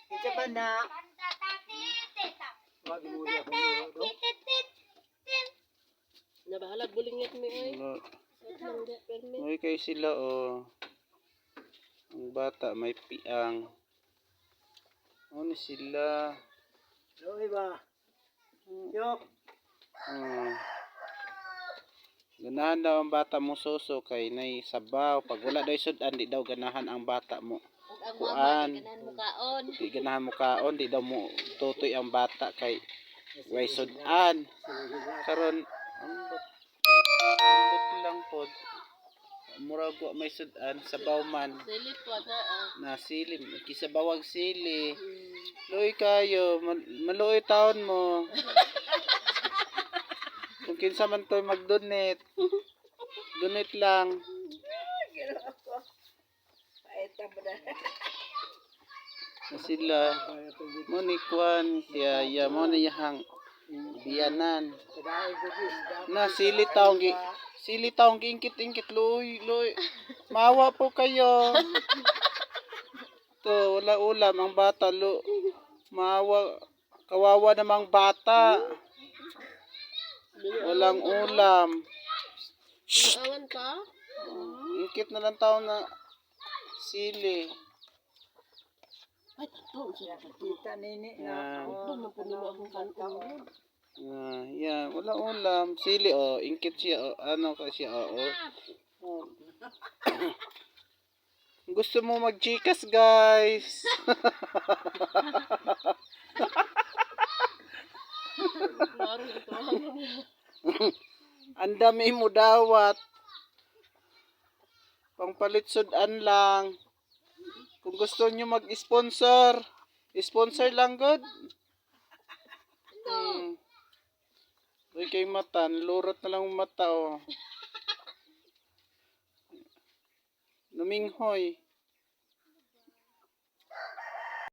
Kita ba na? Wag mo na ako. Nabahalag bulingit mi ay. Uy kayo sila Ang bata may piang. Ano sila? Loy ba? Yok. Ganahan daw ang bata mo suso kay nay sabaw. Pag wala daw sudan, di daw ganahan ang bata mo. Ang mama, di ganahan mo kaon. Di ganahan mo kaon, di daw mo tutoy ang bata kay way sudan. Karon ambot lang pod. Murag wa may sudan sabaw man. Silip po Na sili, kisabawag sili. Luoy kayo, maluoy taon mo. Kung kinsa man to'y mag-donate. Donate lang. Na sila, mo ni Kwan, ya mo na yahang biyanan. Na sili taong giingkit-ingkit, luoy. Mawa po kayo. To, wala ulam ang bata, Mawa, kawawa namang bata. Walang ulam. Awan ka? Ingkit na lang tao na sili. Ay, tato. Kita nini na. Ito, mapunulo akong kanto. Yan, wala ulam. Sili, ingkit siya, ano ka siya, Gusto mo mag-Gcash, guys? Ang dami mo dawat. Pangpalit sudan lang. Kung gusto nyo mag-sponsor, sponsor lang good. Uy kay mata, lurot na lang mata Naminghoy.